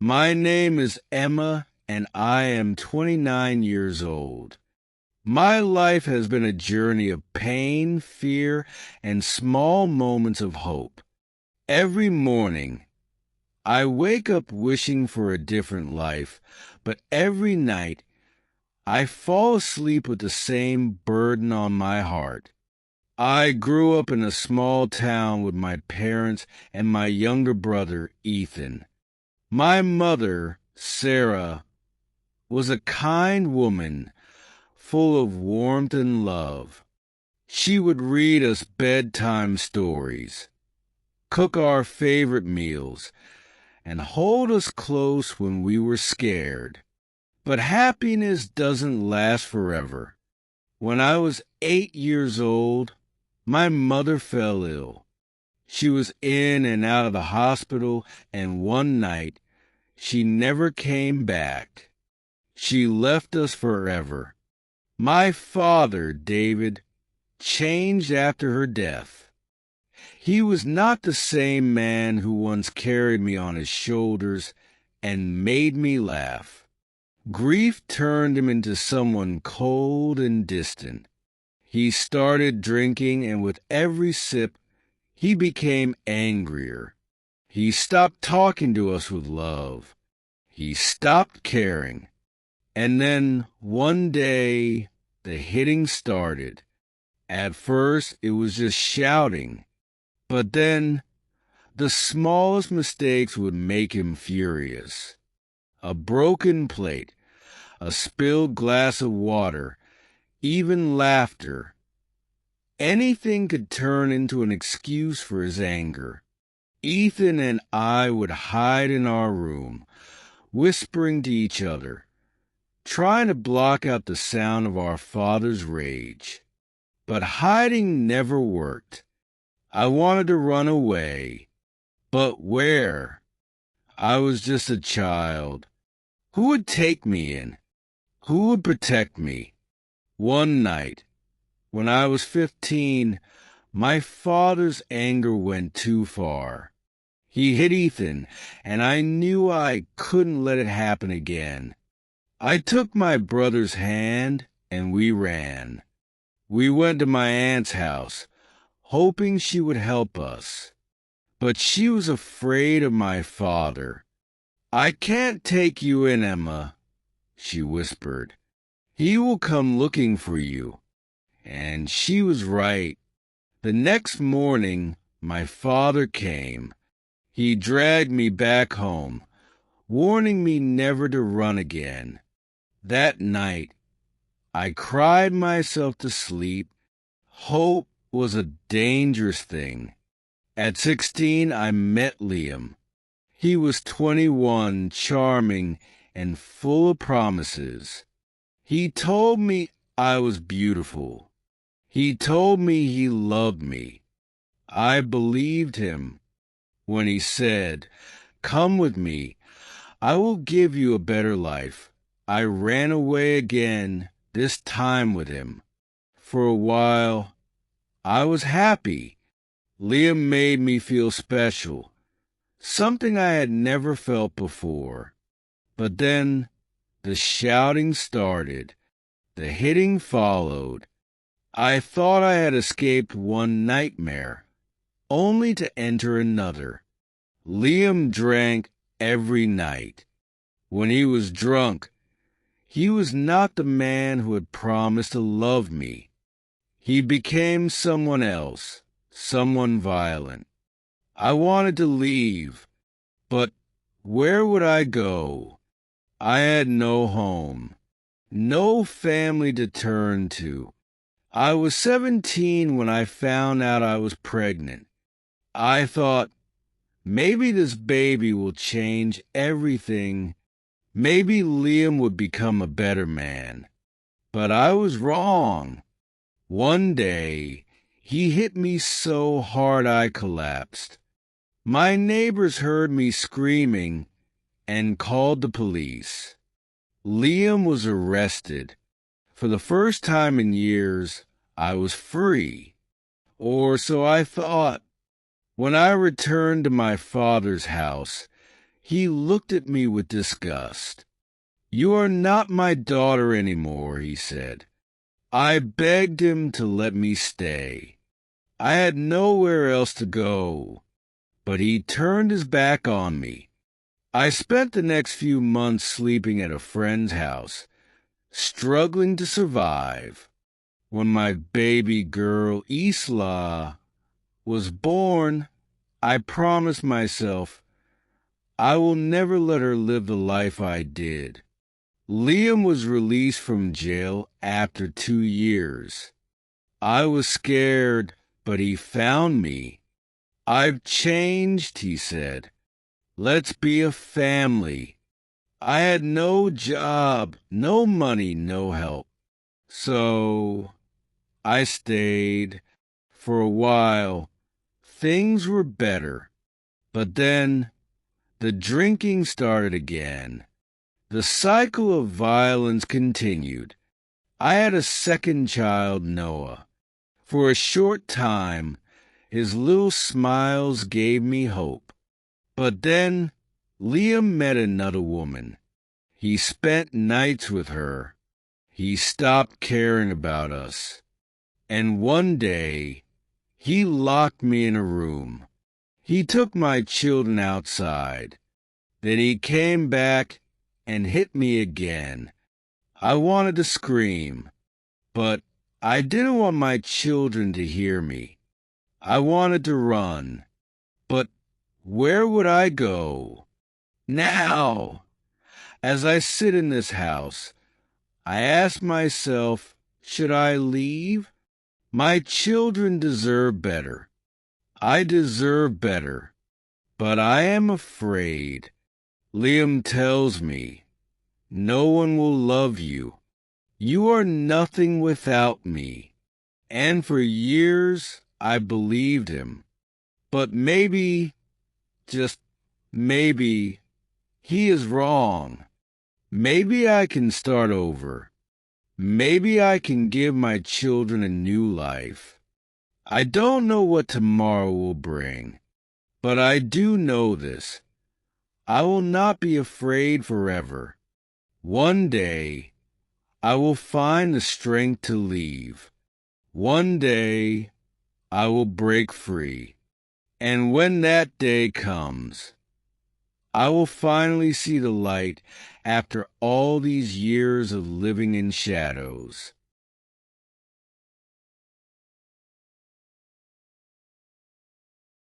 My name is Emma, and I am 29 years old. My life has been a journey of pain, fear, and small moments of hope. Every morning, I wake up wishing for a different life, but every night, I fall asleep with the same burden on my heart. I grew up in a small town with my parents and my younger brother, Ethan. My mother, Sarah, was a kind woman, full of warmth and love. She would read us bedtime stories, cook our favorite meals, and hold us close when we were scared. But happiness doesn't last forever. When I was 8 years old, my mother fell ill. She was in and out of the hospital, and one night, she never came back. She left us forever. My father, David, changed after her death. He was not the same man who once carried me on his shoulders and made me laugh. Grief turned him into someone cold and distant. He started drinking, and with every sip, he became angrier. He stopped talking to us with love. He stopped caring. And then, one day, the hitting started. At first, it was just shouting. But then, the smallest mistakes would make him furious. A broken plate, a spilled glass of water, even laughter. Anything could turn into an excuse for his anger. Ethan and I would hide in our room, whispering to each other, trying to block out the sound of our father's rage. But hiding never worked. I wanted to run away. But where? I was just a child. Who would take me in? Who would protect me? One night, when I was 15, my father's anger went too far. He hit Ethan, and I knew I couldn't let it happen again. I took my brother's hand, and we ran. We went to my aunt's house, hoping she would help us. But she was afraid of my father. "I can't take you in, Emma," she whispered. "He will come looking for you." And she was right. The next morning, my father came. He dragged me back home, warning me never to run again. That night, I cried myself to sleep. Hope was a dangerous thing. At 16, I met Liam. He was 21, charming, and full of promises. He told me I was beautiful. He told me he loved me. I believed him. When he said, "Come with me, I will give you a better life," I ran away again, this time with him. For a while, I was happy. Liam made me feel special, something I had never felt before. But then the shouting started. The hitting followed. I thought I had escaped one nightmare, only to enter another. Liam drank every night. When he was drunk, he was not the man who had promised to love me. He became someone else, someone violent. I wanted to leave, but where would I go? I had no home, no family to turn to. I was 17 when I found out I was pregnant. I thought, maybe this baby will change everything. Maybe Liam would become a better man. But I was wrong. One day, he hit me so hard I collapsed. My neighbors heard me screaming and called the police. Liam was arrested. For the first time in years, I was free. Or so I thought. When I returned to my father's house, He looked at me with disgust. "You are not my daughter anymore," he said. I begged him to let me stay. I had nowhere else to go, but he turned his back on me. I spent the next few months sleeping at a friend's house, struggling to survive. When my baby girl, Isla, was born, I promised myself I will never let her live the life I did. Liam was released from jail after 2 years. I was scared, but he found me. "I've changed," he said. "Let's be a family." I had no job, no money, no help. So I stayed. For a while, things were better. But then the drinking started again. The cycle of violence continued. I had a second child, Noah. For a short time, his little smiles gave me hope. But then Liam met another woman. He spent nights with her. He stopped caring about us. And one day, he locked me in a room. He took my children outside. Then he came back and hit me again. I wanted to scream, but I didn't want my children to hear me. I wanted to run, but where would I go? Now, as I sit in this house, I ask myself, should I leave? My children deserve better. I deserve better, but I am afraid. Liam tells me, "No one will love you. You are nothing without me." And for years, I believed him. But maybe, just maybe, he is wrong. Maybe I can start over. Maybe I can give my children a new life. I don't know what tomorrow will bring, but I do know this. I will not be afraid forever. One day, I will find the strength to leave. One day, I will break free. And when that day comes, I will finally see the light after all these years of living in shadows.